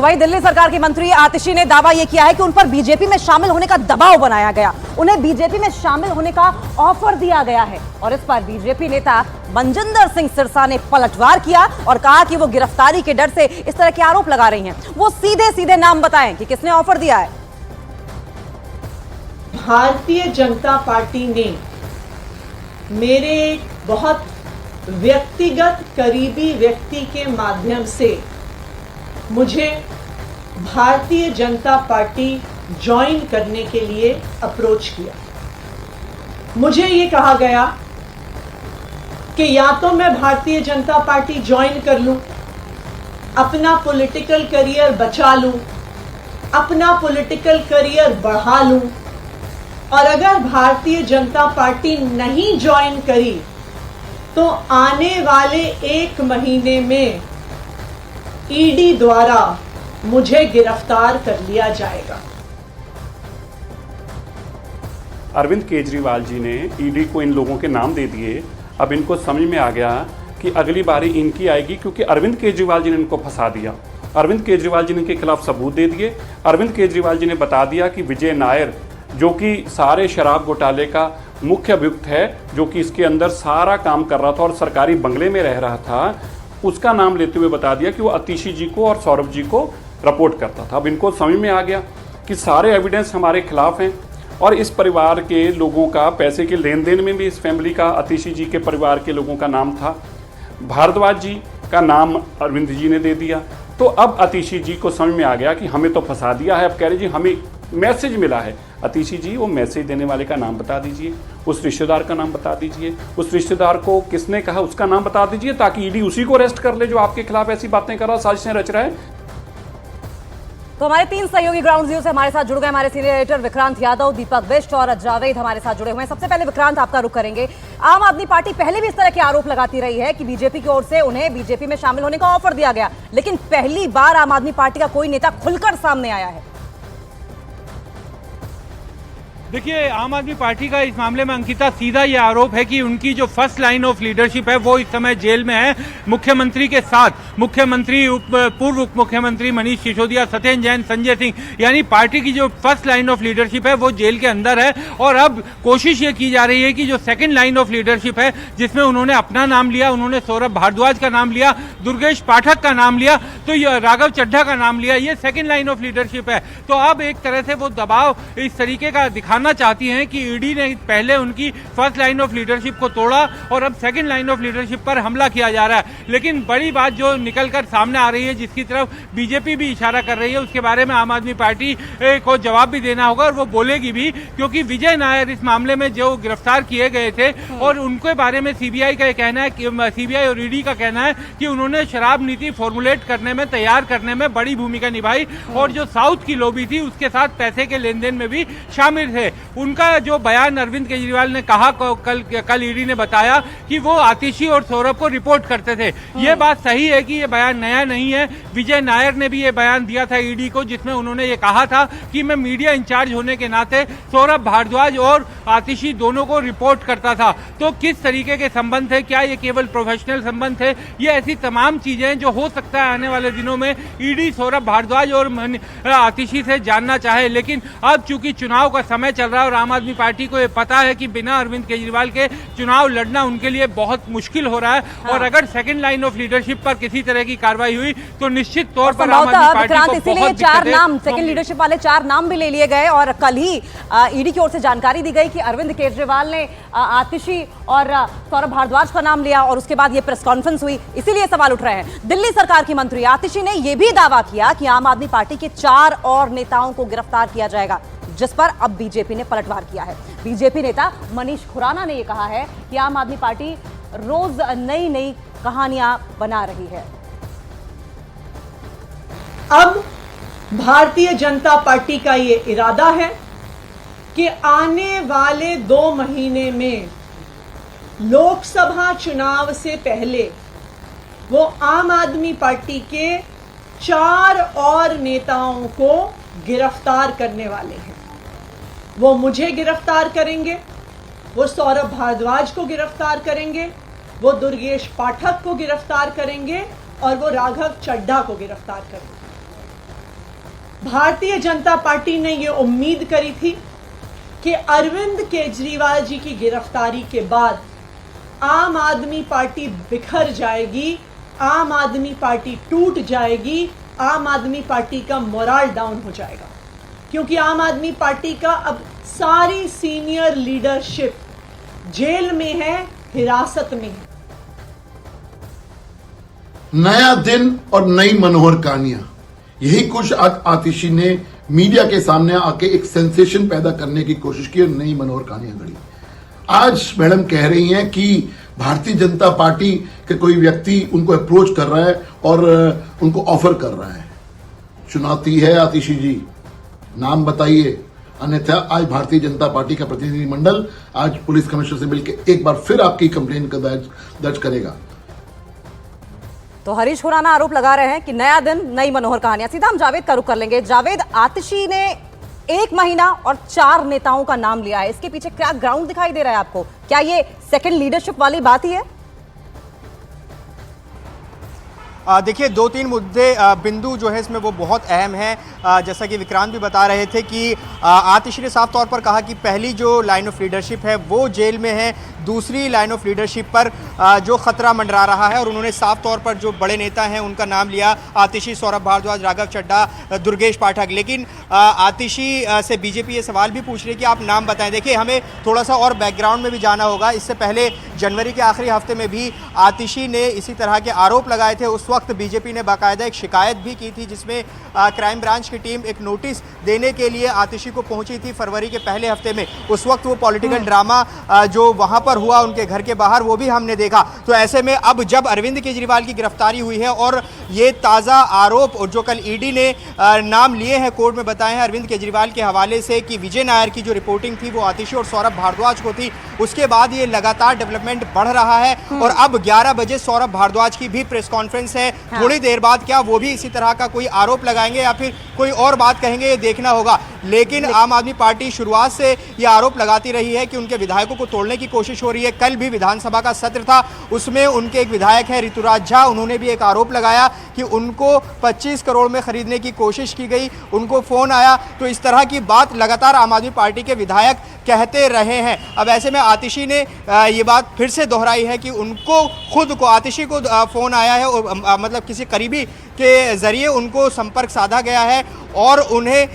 तो वहीं दिल्ली सरकार की मंत्री आतिशी ने दावा यह किया है कि उन पर बीजेपी में शामिल होने का दबाव बनाया गया, उन्हें बीजेपी में शामिल होने का ऑफर दिया गया है। और इस पर बीजेपी नेता मनजिंदर सिंह सिरसा ने पलटवार किया और कहा कि वो गिरफ्तारी के डर से इस तरह के आरोप लगा रही हैं। वो सीधे सीधे नाम बताएं कि किसने ऑफर दिया है। भारतीय जनता पार्टी ने मेरे एक बहुत व्यक्तिगत करीबी व्यक्ति के माध्यम से मुझे भारतीय जनता पार्टी ज्वाइन करने के लिए अप्रोच किया। मुझे ये कहा गया कि या तो मैं भारतीय जनता पार्टी ज्वाइन कर लूं, अपना पॉलिटिकल करियर बचा लूं, अपना पॉलिटिकल करियर बढ़ा लूं, और अगर भारतीय जनता पार्टी नहीं ज्वाइन करी तो आने वाले 1 महीने में ईडी द्वारा मुझे गिरफ्तार कर लिया जाएगा। अरविंद केजरीवाल जी ने ईडी को इन लोगों के नाम दे दिए। अब इनको समझ में आ गया कि अगली बारी इनकी आएगी, क्योंकि अरविंद केजरीवाल जी ने इनको फंसा दिया। अरविंद केजरीवाल जी ने इनके खिलाफ सबूत दे दिए। अरविंद केजरीवाल जी ने बता दिया कि विजय नायर, जो कि सारे शराब घोटाले का मुख्य अभियुक्त है, जो कि इसके अंदर सारा काम कर रहा था और सरकारी बंगले में रह रहा था, उसका नाम लेते हुए बता दिया कि वो आतिशी जी को और सौरभ जी को रिपोर्ट करता था। अब इनको समझ में आ गया कि सारे एविडेंस हमारे खिलाफ हैं और इस परिवार के लोगों का पैसे के लेन देन में भी इस फैमिली का, आतिशी जी के परिवार के लोगों का नाम था। भारद्वाज जी का नाम अरविंद जी ने दे दिया। तो अब आतिशी जी को समझ में आ गया कि हमें तो फंसा दिया है। अब कह रहे जी हमें मैसेज मिला है। आतिशी जी, वो मैसेज देने वाले का नाम बता दीजिए, उस रिश्तेदार का नाम बता दीजिए, उस रिश्तेदार को किसने कहा उसका नाम बता दीजिए, ताकि ईडी उसी को अरेस्ट कर ले जो आपके खिलाफ ऐसी बातें कर रहा, साजिशें रच रहा है। तो हमारे 3 सहयोगी ग्राउंड जीरो से हमारे साथ जुड़ गए। हमारे सीनियर एडिटर विक्रांत यादव, दीपक बिष्ट और जावेद हमारे साथ जुड़े हुए हैं। सबसे पहले विक्रांत, आपका रुख करेंगे। आम आदमी पार्टी पहले भी इस तरह के आरोप लगाती रही है कि बीजेपी की ओर से उन्हें बीजेपी में शामिल होने का ऑफर दिया गया, लेकिन पहली बार आम आदमी पार्टी का कोई नेता खुलकर सामने आया है। देखिए, आम आदमी पार्टी का इस मामले में अंकिता सीधा ये आरोप है कि उनकी जो फर्स्ट लाइन ऑफ लीडरशिप है वो इस समय जेल में है। मुख्यमंत्री के साथ मुख्यमंत्री, पूर्व उप मुख्यमंत्री मनीष सिसोदिया, सत्येंद्र जैन, संजय सिंह, यानी पार्टी की जो फर्स्ट लाइन ऑफ लीडरशिप है वो जेल के अंदर है। और अब कोशिश ये की जा रही है कि जो सेकेंड लाइन ऑफ लीडरशिप है, जिसमें उन्होंने अपना नाम लिया, उन्होंने सौरभ भारद्वाज का नाम लिया, दुर्गेश पाठक का नाम लिया, तो ये राघव चड्ढा का नाम लिया, ये सेकेंड लाइन ऑफ लीडरशिप है। तो अब एक तरह से वो दबाव इस तरीके का दिखाना चाहती हैं कि ईडी ने पहले उनकी फर्स्ट लाइन ऑफ लीडरशिप को तोड़ा और अब सेकंड लाइन ऑफ लीडरशिप पर हमला किया जा रहा है। लेकिन बड़ी बात जो निकलकर सामने आ रही है, जिसकी तरफ बीजेपी भी इशारा कर रही है, उसके बारे में आम आदमी पार्टी को जवाब भी देना होगा और वो बोलेगी भी, क्योंकि विजय नायर इस मामले में जो गिरफ्तार किए गए थे और उनके बारे में सीबीआई का कहना है कि सीबीआई और ईडी का कहना है कि उन्होंने शराब नीति फॉर्मुलेट करने में, तैयार करने में बड़ी भूमिका निभाई और जो साउथ की लॉबी थी उसके साथ पैसे के लेन देन में भी शामिल थे। उनका जो बयान अरविंद केजरीवाल ने कहा, कल ईडी ने बताया कि वो आतिशी और सौरभ को रिपोर्ट करते थे। ये बात सही है कि ये बयान नया नहीं है। विजय नायर ने भी ये बयान दिया था ईडी को, जिसमें उन्होंने ये कहा था कि मैं मीडिया इंचार्ज होने के नाते सौरभ भारद्वाज और आतिशी दोनों को रिपोर्ट करता था। तो किस तरीके के संबंध है, क्या ये केवल प्रोफेशनल संबंध है, ये ऐसी तमाम चीजें जो हो सकता है आने वाले दिनों में ईडी सौरभ भारद्वाज और आतिशी से जानना चाहे। लेकिन अब चूंकि चुनाव का समय चल रहा है और आम आदमी पार्टी को ये पता है कि बिना अरविंद केजरीवाल के चुनाव लड़ना उनके लिए बहुत मुश्किल हो रहा है। और अगर सेकंड लाइन ऑफ लीडरशिप पर किसी तरह की कार्रवाई हुई तो निश्चित तौर पर आम आदमी पार्टी को इसीलिए 4 नाम, सेकंड लीडरशिप वाले 4 नाम भी ले लिए गए। और कल ही ईडी की ओर से जानकारी दी गई कि अरविंद केजरीवाल ने आतिशी और सौरभ भारद्वाज का नाम लिया और उसके बाद ये प्रेस कॉन्फ्रेंस हुई। इसीलिए सवाल उठ रहे हैं। दिल्ली सरकार की मंत्री आतिशी ने यह भी दावा किया कि आम आदमी पार्टी के 4 और नेताओं को गिरफ्तार किया जाएगा, जिस पर अब बीजेपी ने पलटवार किया है। बीजेपी नेता मनीष खुराना ने यह कहा है कि आम आदमी पार्टी रोज नई नई कहानियां बना रही है। अब भारतीय जनता पार्टी का यह इरादा है कि आने वाले 2 महीने में लोकसभा चुनाव से पहले वो आम आदमी पार्टी के 4 और नेताओं को गिरफ्तार करने वाले हैं। वो मुझे गिरफ्तार करेंगे, वो सौरभ भारद्वाज को गिरफ्तार करेंगे, वो दुर्गेश पाठक को गिरफ्तार करेंगे और वो राघव चड्ढा को गिरफ्तार करेंगे। भारतीय जनता पार्टी ने यह उम्मीद करी थी कि अरविंद केजरीवाल जी की गिरफ्तारी के बाद आम आदमी पार्टी बिखर जाएगी, आम आदमी पार्टी टूट जाएगी, आम आदमी पार्टी का मोरल डाउन हो जाएगा, क्योंकि आम आदमी पार्टी का अब सारी सीनियर लीडरशिप जेल में है, हिरासत में है। नया दिन और नई मनोहर कहानियां, यही कुछ आज आतिशी ने मीडिया के सामने आके एक सेंसेशन पैदा करने की कोशिश की और नई मनोहर कहानियां गढ़ी। आज मैडम कह रही हैं कि भारतीय जनता पार्टी के कोई व्यक्ति उनको अप्रोच कर रहा है और उनको ऑफर कर रहा है। चुनौती है आतिशी जी, नाम बताइए, अन्यथा आज भारतीय जनता पार्टी का प्रतिनिधिमंडल आज पुलिस कमिश्नर से मिलकर एक बार फिर आपकी कंप्लेन का दर्ज करेगा। तो हरीश खुराना आरोप लगा रहे हैं कि नया दिन नई मनोहर कहानियां। सीधा हम जावेद का रुख कर लेंगे। जावेद, आतिशी ने 1 महीना और 4 नेताओं का नाम लिया है, इसके पीछे क्या ग्राउंड दिखाई दे रहा है आपको? क्या ये सेकंड लीडरशिप वाली बात ही है? देखिए, 2-3 मुद्दे बिंदु जो है इसमें वो बहुत अहम है। जैसा कि विक्रांत भी बता रहे थे कि आतिशी ने साफ तौर पर कहा कि पहली जो लाइन ऑफ लीडरशिप है वो जेल में है, दूसरी लाइन ऑफ लीडरशिप पर जो खतरा मंडरा रहा है, और उन्होंने साफ तौर पर जो बड़े नेता हैं उनका नाम लिया, आतिशी, सौरभ भारद्वाज, राघव चड्ढा, दुर्गेश पाठक। लेकिन आतिशी से बीजेपी ये सवाल भी पूछ रही है कि आप नाम बताएं। देखिए, हमें थोड़ा सा और बैकग्राउंड में भी जाना होगा। इससे पहले जनवरी के आखिरी हफ्ते में भी आतिशी ने इसी तरह के आरोप लगाए थे। उस वक्त बीजेपी ने बाकायदा एक शिकायत भी की थी, जिसमें क्राइम ब्रांच की टीम एक नोटिस देने के लिए आतिशी को पहुंची थी फरवरी के पहले हफ्ते में। उस वक्त वो पॉलिटिकल ड्रामा जो वहां पर हुआ उनके घर के बाहर, वो भी हमने देखा। तो ऐसे में अब जब अरविंद केजरीवाल की गिरफ्तारी हुई है और ये ताज़ा आरोप जो कल ईडी ने नाम लिए हैं, कोर्ट में बताए हैं अरविंद केजरीवाल के हवाले से कि विजय नायर की जो रिपोर्टिंग थी वो आतिशी और सौरभ भारद्वाज को थी, उसके बाद ये लगातार डेवलपमेंट बढ़ रहा है। और अब 11 बजे सौरभ भारद्वाज की भी प्रेस कॉन्फ्रेंस है। थोड़ी देर बाद क्या वो भी इसी तरह का कोई आरोप लगाएंगे या फिर कोई और बात कहेंगे, ये देखना होगा। लेकिन आम आदमी पार्टी शुरुआत से ये आरोप लगाती रही है कि उनके विधायकों को तोड़ने की कोशिश हो रही है। कल भी विधानसभा का सत्र था, उसमें उनके एक विधायक हैं ऋतुराज झा, उन्होंने भी एक आरोप लगाया कि उनको 25 करोड़ में खरीदने की कोशिश की गई, उनको फोन आया। तो इस तरह की बात लगातार आम आदमी पार्टी के विधायक कहते रहे हैं। अब ऐसे में आतिशी ने ये बात फिर से दोहराई है कि उनको खुद को, आतिशी को फोन आया है और मतलब किसी करीबी के जरिए उनको संपर्क साधा गया है और उन्हें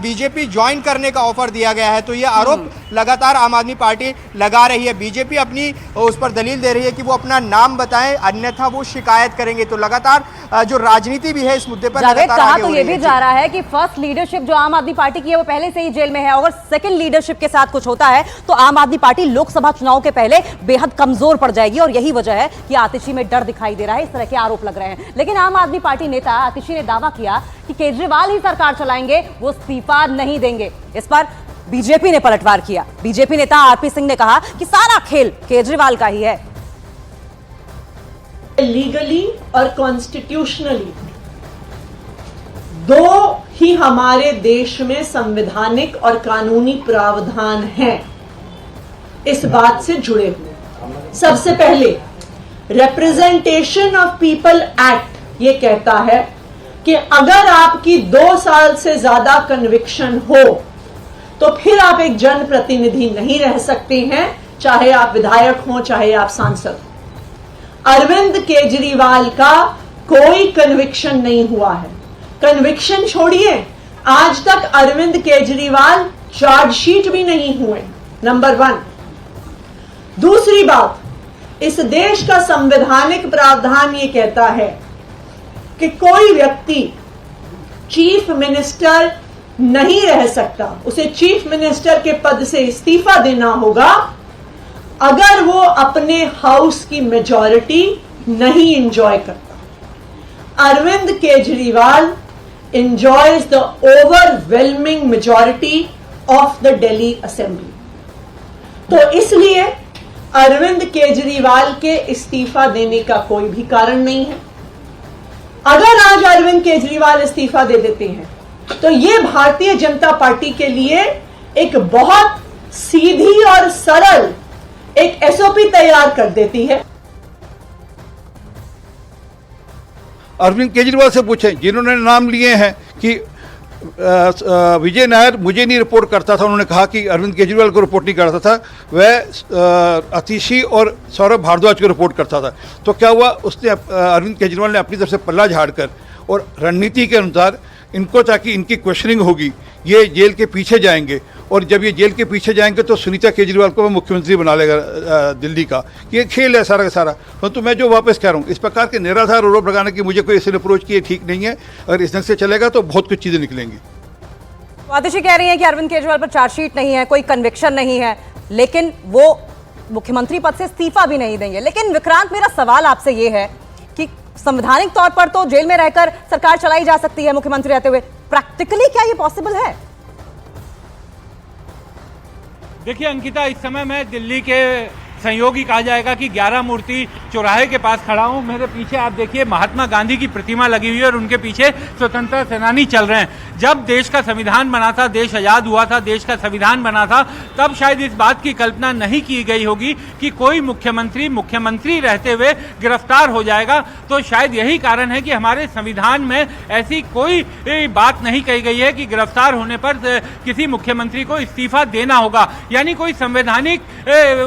बीजेपी ज्वाइन करने का ऑफर दिया गया है। तो ये आरोप लगातार आम आदमी पार्टी लगा रही है। बीजेपी अपनी उस पर दलील दे रही है कि वो अपना नाम बताएं, अन्यथा वो शिकायत करेंगे। तो लगातार जो राजनीति भी है इस मुद्दे पर लगातार कहा आगे तो हो ये रही भी जा रहा है कि फर्स्ट लीडरशिप जो आम आदमी पार्टी की है वो पहले से ही जेल में है। अगर सेकंड लीडरशिप के साथ कुछ होता है तो आम आदमी पार्टी लोकसभा चुनाव के पहले बेहद कमजोर पड़ जाएगी, और यही वजह है कि आतिशी में डर दिखाई दे रहा है। इस तरह के आरोप लग रहे हैं। लेकिन आम आदमी पार्टी नेता आतिशी ने दावा किया कि केजरीवाल ही सरकार चलाएंगे, वो इस्तीफा नहीं देंगे। इस पर बीजेपी ने पलटवार किया। बीजेपी नेता आरपी सिंह ने कहा कि सारा खेल केजरीवाल का ही है। लीगली और कॉन्स्टिट्यूशनली दो ही हमारे देश में संवैधानिक और कानूनी प्रावधान हैं इस बात से जुड़े हुए। सबसे पहले रिप्रेजेंटेशन ऑफ पीपल एक्ट ये कहता है कि अगर आपकी 2 साल से ज्यादा कन्विक्शन हो तो फिर आप एक जनप्रतिनिधि नहीं रह सकते हैं, चाहे आप विधायक हो चाहे आप सांसद हो। अरविंद केजरीवाल का कोई कन्विक्शन नहीं हुआ है। कन्विक्शन छोड़िए, आज तक अरविंद केजरीवाल चार्जशीट भी नहीं हुए, नंबर 1। दूसरी बात, इस देश का संवैधानिक प्रावधान ये कहता है कि कोई व्यक्ति चीफ मिनिस्टर नहीं रह सकता, उसे चीफ मिनिस्टर के पद से इस्तीफा देना होगा अगर वो अपने हाउस की मेजॉरिटी नहीं एंजॉय करता। Arvind Kejriwal enjoys the overwhelming majority of the Delhi Assembly। तो इसलिए अरविंद केजरीवाल के इस्तीफा देने का कोई भी कारण नहीं है। अगर आज अरविंद केजरीवाल इस्तीफा दे देते हैं तो ये भारतीय जनता पार्टी के लिए एक बहुत सीधी और सरल एक एसओपी तैयार कर देती है। अरविंद केजरीवाल से पूछें, जिन्होंने नाम लिए हैं कि विजय नायर मुझे नहीं रिपोर्ट करता था, उन्होंने कहा कि अरविंद केजरीवाल को रिपोर्ट नहीं करता था, वह आतिशी और सौरभ भारद्वाज को रिपोर्ट करता था। तो क्या हुआ, उसने अरविंद केजरीवाल ने अपनी तरफ से पल्ला झाड़कर और रणनीति के अनुसार इनको, ताकि इनकी क्वेश्चनिंग होगी, ये जेल के पीछे जाएंगे और जब ये जेल के पीछे जाएंगे तो सुनीता केजरीवाल को वो मुख्यमंत्री बना लेगा दिल्ली का। ये खेल है सारा का सारा। तो मैं जो वापस कह रहा हूँ, इस प्रकार के निराधार आरोप लगाने की मुझे कोई इसने अप्रोच किए ठीक नहीं है। अगर इस ढंग से चलेगा तो बहुत कुछ चीज़ें निकलेंगी। आतिशी कह रही हैं कि अरविंद केजरीवाल पर चार्जशीट नहीं है, कोई कन्विक्शन नहीं है, लेकिन वो मुख्यमंत्री पद से इस्तीफा भी नहीं देंगे। लेकिन विक्रांत, मेरा सवाल आपसे ये है कि संवैधानिक तौर पर तो जेल में रहकर सरकार चलाई जा सकती है मुख्यमंत्री रहते हुए, प्रैक्टिकली क्या ये पॉसिबल है? देखिए अंकिता, इस समय मैं दिल्ली के संयोगी कहा जाएगा कि 11 मूर्ति चौराहे के पास खड़ा हूं। मेरे पीछे आप देखिए महात्मा गांधी की प्रतिमा लगी हुई है और उनके पीछे स्वतंत्रता सेनानी चल रहे हैं। जब देश का संविधान बना था, देश आजाद हुआ था, देश का संविधान बना था, तब शायद इस बात की कल्पना नहीं की गई होगी कि कोई मुख्यमंत्री रहते हुए गिरफ्तार हो जाएगा। तो शायद यही कारण है कि हमारे संविधान में ऐसी कोई बात नहीं कही गई है कि गिरफ्तार होने पर किसी मुख्यमंत्री को इस्तीफा देना होगा, यानी कोई संवैधानिक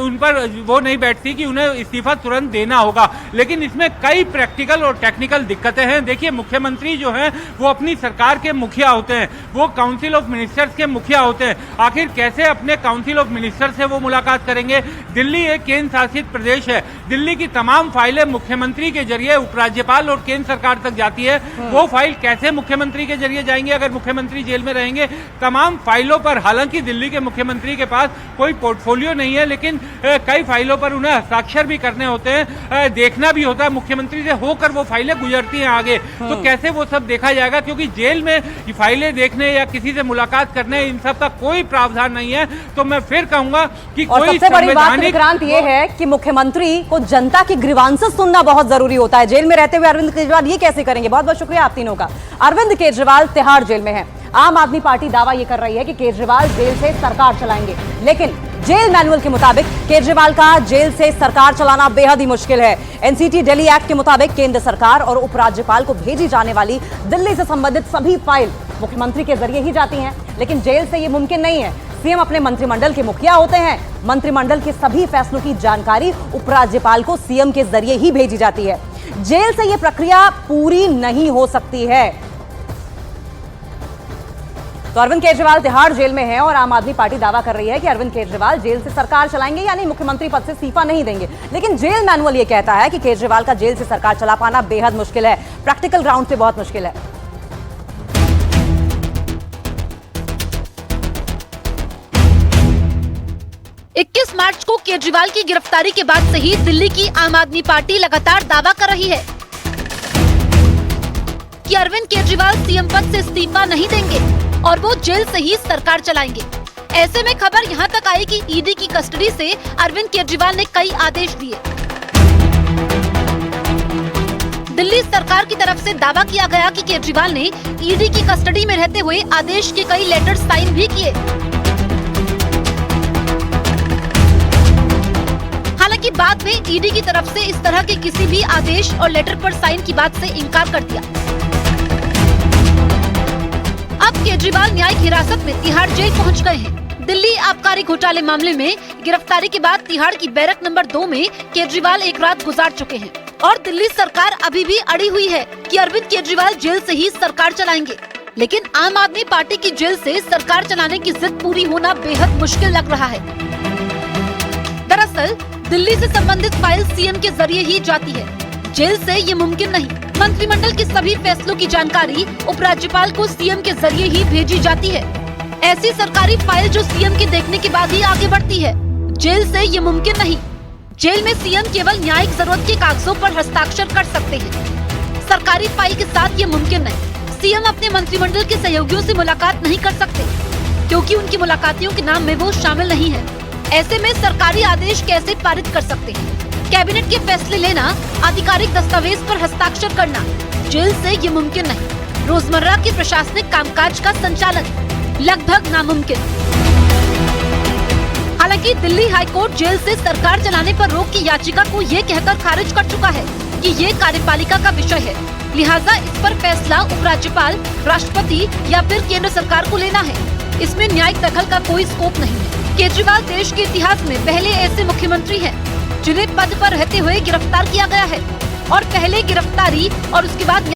उन पर वो नहीं बैठती कि उन्हें इस्तीफा तुरंत देना होगा। लेकिन इसमें कई प्रैक्टिकल और टेक्निकल दिक्कतें हैं। देखिए, मुख्यमंत्री जो हैं वो अपनी सरकार के मुखिया होते हैं, वो काउंसिल ऑफ मिनिस्टर्स के मुखिया होते हैं। आखिर कैसे अपने काउंसिल ऑफ मिनिस्टर से वो मुलाकात करेंगे? दिल्ली एक केंद्र शासित प्रदेश है, दिल्ली की तमाम फाइलें मुख्यमंत्री के जरिए उपराज्यपाल और केंद्र सरकार तक जाती है। वो फाइल कैसे मुख्यमंत्री के जरिए जाएंगे अगर मुख्यमंत्री जेल में रहेंगे? तमाम फाइलों पर, हालांकि दिल्ली के मुख्यमंत्री के पास कोई पोर्टफोलियो नहीं है, लेकिन कई फाइलों पर उन्हें हस्ताक्षर भी करने होते हैं, देखना भी होता है, मुख्यमंत्री से होकर वो फाइलें गुजरती हैं आगे। तो कैसे वो सब देखा जाएगा? क्योंकि जेल में फाइलें देखने या किसी से मुलाकात करने, इन सब का कोई प्रावधान नहीं है। तो मैं फिर कहूंगा कि और कोई सबसे बड़ी बात विक्रांत ये है कि मुख्यमंत्री को जनता की ग्रीवांसेस सुनना बहुत जरूरी होता है। जेल में रहते हुए अरविंद केजरीवाल ये कैसे करेंगे? बहुत बहुत शुक्रिया आप तीनों का। अरविंद केजरीवाल तिहाड़ जेल में है। आम आदमी पार्टी दावा ये कर रही है कि केजरीवाल जेल से सरकार चलाएंगे, लेकिन जेल मैनुअल के मुताबिक केजरीवाल का जेल से सरकार चलाना बेहद ही मुश्किल है। एनसीटी दिल्ली एक्ट के मुताबिक केंद्र सरकार और उपराज्यपाल को भेजी जाने वाली दिल्ली से संबंधित सभी फाइल मुख्यमंत्री के जरिए ही जाती हैं, लेकिन जेल से ये मुमकिन नहीं है। सीएम अपने मंत्रिमंडल के मुखिया होते हैं, मंत्रिमंडल के सभी फैसलों की जानकारी उपराज्यपाल को सीएम के जरिए ही भेजी जाती है। जेल से यह प्रक्रिया पूरी नहीं हो सकती है। तो अरविंद केजरीवाल तिहाड़ जेल में है और आम आदमी पार्टी दावा कर रही है कि अरविंद केजरीवाल जेल से सरकार चलाएंगे, यानी मुख्यमंत्री पद से इस्तीफा नहीं देंगे। लेकिन जेल मैनुअल ये कहता है कि केजरीवाल का जेल से सरकार चला पाना बेहद मुश्किल है, प्रैक्टिकल ग्राउंड पे बहुत मुश्किल है। 21 मार्च को केजरीवाल की गिरफ्तारी के बाद से ही दिल्ली की आम आदमी पार्टी लगातार दावा कर रही है कि अरविंद केजरीवाल सीएम पद से इस्तीफा नहीं देंगे और वो जेल से ही सरकार चलाएंगे। ऐसे में खबर यहाँ तक आई कि ईडी की कस्टडी से अरविंद केजरीवाल ने कई आदेश दिए। दिल्ली सरकार की तरफ से दावा किया गया कि केजरीवाल ने ईडी की कस्टडी में रहते हुए आदेश के कई लेटर साइन भी किए। हालांकि बाद में ईडी की तरफ से इस तरह के किसी भी आदेश और लेटर पर साइन की बात से इनकार कर दिया। अब केजरीवाल न्यायिक हिरासत में तिहाड़ जेल पहुंच गए हैं। दिल्ली आबकारी घोटाले मामले में गिरफ्तारी के बाद तिहाड़ की बैरक नंबर 2 में केजरीवाल एक रात गुजार चुके हैं और दिल्ली सरकार अभी भी अड़ी हुई है कि अरविंद केजरीवाल जेल से ही सरकार चलाएंगे। लेकिन आम आदमी पार्टी की जेल से सरकार चलाने की जिद पूरी होना बेहद मुश्किल लग रहा है। दरअसल दिल्ली से संबंधित फाइल सीएम के जरिए ही जाती है, जेल से ये मुमकिन नहीं। मंत्रिमंडल के सभी फैसलों की जानकारी उपराज्यपाल को सीएम के जरिए ही भेजी जाती है। ऐसी सरकारी फाइल जो सीएम के देखने के बाद ही आगे बढ़ती है, जेल से ये मुमकिन नहीं। जेल में सीएम केवल न्यायिक जरूरत के कागजों पर हस्ताक्षर कर सकते हैं, सरकारी फाइल के साथ ये मुमकिन नहीं। सीएम अपने मंत्रिमंडल के सहयोगियों से मुलाकात नहीं कर सकते क्योंकि उनकी मुलाकातियों के नाम में वो शामिल नहीं है। ऐसे में सरकारी आदेश कैसे पारित कर सकते हैं? कैबिनेट के फैसले लेना, आधिकारिक दस्तावेज पर हस्ताक्षर करना, जेल से ये मुमकिन नहीं। रोजमर्रा के प्रशासनिक कामकाज का संचालन लगभग नामुमकिन। हालांकि दिल्ली हाईकोर्ट जेल से सरकार चलाने पर रोक की याचिका को ये कहकर खारिज कर चुका है कि ये कार्यपालिका का विषय है, लिहाजा इस पर फैसला उपराज्यपाल, राष्ट्रपति या फिर केंद्र सरकार को लेना है। इसमें न्यायिक दखल का कोई स्कोप नहीं है। केजरीवाल देश के इतिहास में पहले ऐसे मुख्यमंत्री हैं जिन्हें पद पर रहते हुए गिरफ्तार किया गया है और पहले गिरफ्तारी और उसके बाद